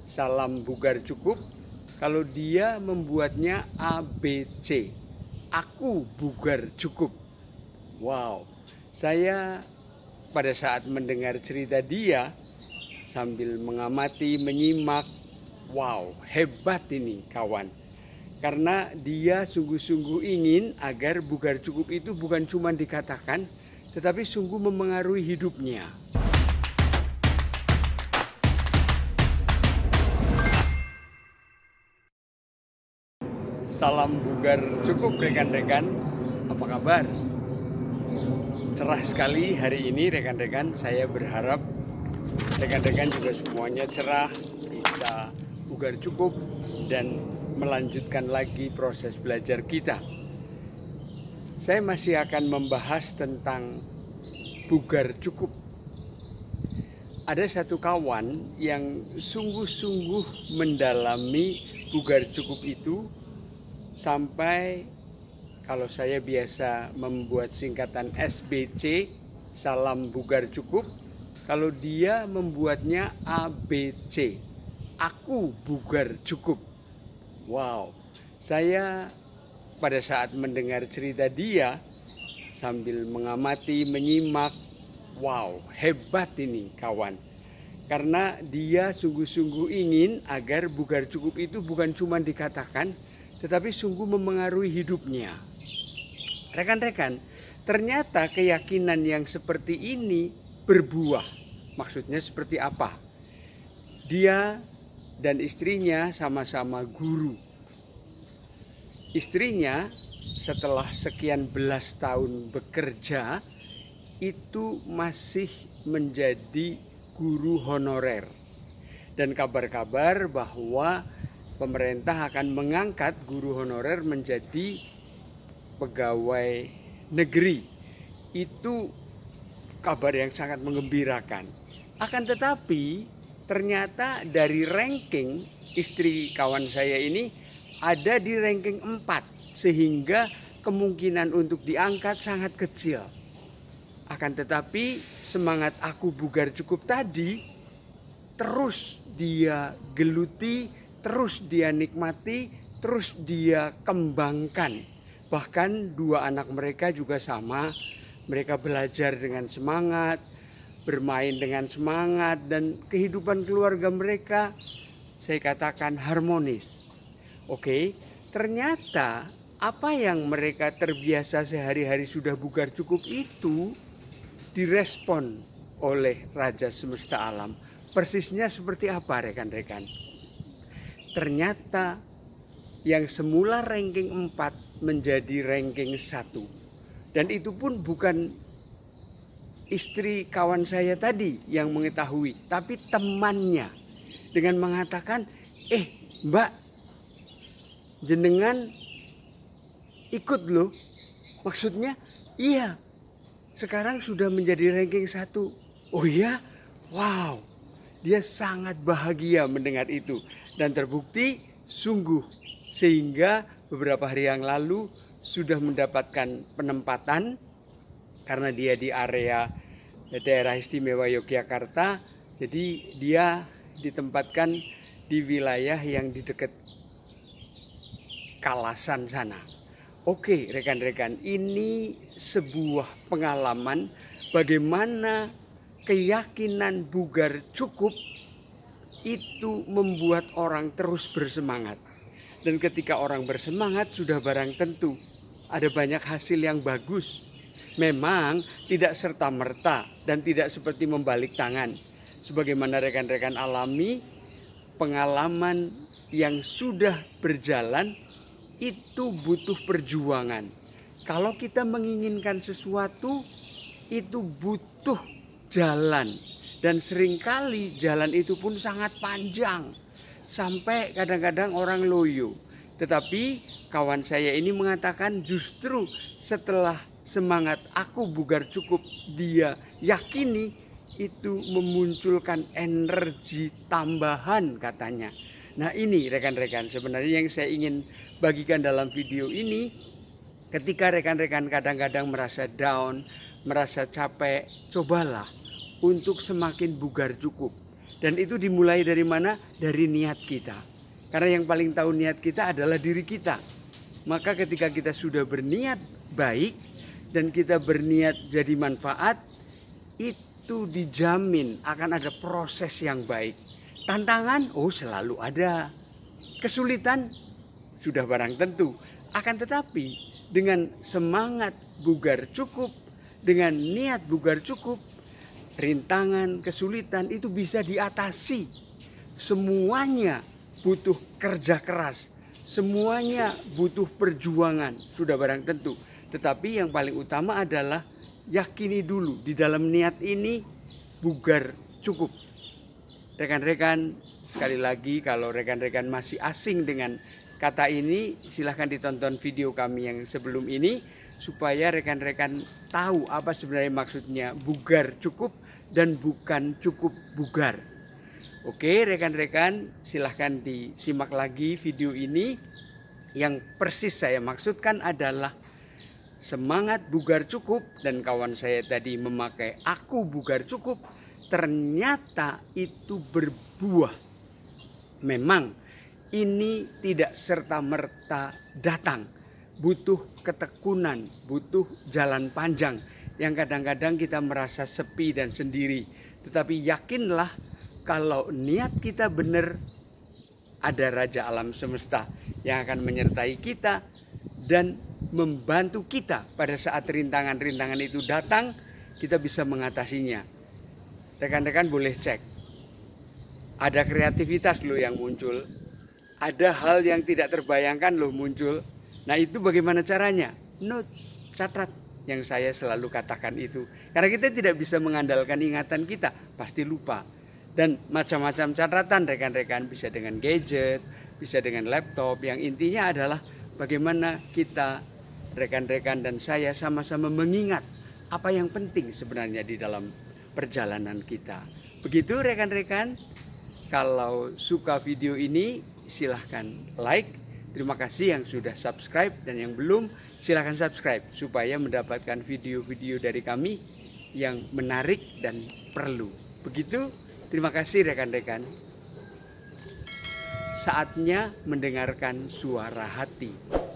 salam bugar cukup. Kalau dia membuatnya ABC, aku bugar cukup. Wow, saya pada saat mendengar cerita dia sambil mengamati, menyimak, wow, hebat ini kawan. Karena dia sungguh-sungguh ingin agar bugar cukup itu bukan cuma dikatakan, tetapi sungguh memengaruhi hidupnya. Salam bugar cukup rekan-rekan, apa kabar? Cerah sekali hari ini rekan-rekan, saya berharap rekan-rekan juga semuanya cerah, bisa bugar cukup dan melanjutkan lagi proses belajar kita. Saya masih akan membahas tentang bugar cukup. Ada satu kawan yang sungguh-sungguh mendalami bugar cukup itu sampai, kalau saya biasa membuat singkatan SBC, salam bugar cukup. Kalau dia membuatnya ABC, aku bugar cukup. Wow, saya pada saat mendengar cerita dia sambil mengamati, menyimak, wow, hebat ini kawan. Karena dia sungguh-sungguh ingin agar bugar cukup itu bukan cuma dikatakan, tetapi sungguh memengaruhi hidupnya. Rekan-rekan, ternyata keyakinan yang seperti ini berbuah. Maksudnya seperti apa? Dia dan istrinya sama-sama guru. Istrinya setelah sekian belas tahun bekerja itu masih menjadi guru honorer. Dan kabar-kabar bahwa pemerintah akan mengangkat guru honorer menjadi pegawai negeri. Itu kabar yang sangat menggembirakan. Akan tetapi ternyata dari ranking istri kawan saya ini ada di ranking 4, sehingga kemungkinan untuk diangkat sangat kecil. Akan tetapi semangat aku bugar cukup tadi terus dia geluti, terus dia nikmati, terus dia kembangkan. Bahkan dua anak mereka juga sama, mereka belajar dengan semangat, bermain dengan semangat, dan kehidupan keluarga mereka saya katakan harmonis. Oke, ternyata apa yang mereka terbiasa sehari-hari sudah bugar cukup itu direspon oleh Raja Semesta Alam. Persisnya seperti apa rekan-rekan? Ternyata yang semula ranking 4 menjadi ranking 1. Dan itu pun bukan istri kawan saya tadi yang mengetahui, tapi temannya, dengan mengatakan, mbak, jenengan ikut loh. Maksudnya, iya, sekarang sudah menjadi ranking 1. Oh iya? Wow, dia sangat bahagia mendengar itu. Dan terbukti sungguh, sehingga beberapa hari yang lalu sudah mendapatkan penempatan karena dia di area daerah istimewa Yogyakarta. Jadi dia ditempatkan di wilayah yang di dekat Kalasan sana. Oke rekan-rekan, ini sebuah pengalaman bagaimana keyakinan bugar cukup itu membuat orang terus bersemangat. Dan ketika orang bersemangat sudah barang tentu ada banyak hasil yang bagus. Memang tidak serta-merta dan tidak seperti membalik tangan. Sebagaimana rekan-rekan alami, pengalaman yang sudah berjalan itu butuh perjuangan. Kalau kita menginginkan sesuatu itu butuh jalan. Dan seringkali jalan itu pun sangat panjang. Sampai kadang-kadang orang loyo. Tetapi kawan saya ini mengatakan justru setelah semangat aku bugar cukup dia yakini, itu memunculkan energi tambahan katanya. Nah ini rekan-rekan sebenarnya yang saya ingin bagikan dalam video ini. Ketika rekan-rekan kadang-kadang merasa down, merasa capek, cobalah untuk semakin bugar cukup. Dan itu dimulai dari mana? Dari niat kita. Karena yang paling tahu niat kita adalah diri kita. Maka ketika kita sudah berniat baik dan kita berniat jadi manfaat, itu dijamin akan ada proses yang baik. Tantangan, selalu ada. Kesulitan, sudah barang tentu. Akan tetapi dengan semangat bugar cukup, dengan niat bugar cukup, rintangan, kesulitan itu bisa diatasi. Semuanya butuh kerja keras, semuanya butuh perjuangan, sudah barang tentu. Tetapi yang paling utama adalah yakini dulu di dalam niat ini bugar cukup. Rekan-rekan, sekali lagi kalau rekan-rekan masih asing dengan kata ini, silahkan ditonton video kami yang sebelum ini supaya rekan-rekan tahu apa sebenarnya maksudnya bugar cukup dan bukan cukup bugar. Oke rekan-rekan, silahkan disimak lagi video ini. Yang persis saya maksudkan adalah semangat bugar cukup, dan kawan saya tadi memakai aku bugar cukup, ternyata itu berbuah. Memang ini tidak serta-merta datang, butuh ketekunan, butuh jalan panjang yang kadang-kadang kita merasa sepi dan sendiri. Tetapi yakinlah kalau niat kita benar, ada Raja Alam Semesta yang akan menyertai kita dan membantu kita pada saat rintangan-rintangan itu datang, kita bisa mengatasinya. Rekan-rekan boleh cek, ada kreativitas loh yang muncul, ada hal yang tidak terbayangkan loh muncul. Nah itu bagaimana caranya? Notes, catat, yang saya selalu katakan itu. Karena kita tidak bisa mengandalkan ingatan kita, pasti lupa. Dan macam-macam catatan rekan-rekan, bisa dengan gadget, bisa dengan laptop. Yang intinya adalah bagaimana kita, rekan-rekan dan saya sama-sama mengingat apa yang penting sebenarnya di dalam perjalanan kita. Begitu rekan-rekan, kalau suka video ini silahkan like. Terima kasih yang sudah subscribe, dan yang belum silahkan subscribe supaya mendapatkan video-video dari kami yang menarik dan perlu. Begitu, terima kasih rekan-rekan. Saatnya mendengarkan suara hati.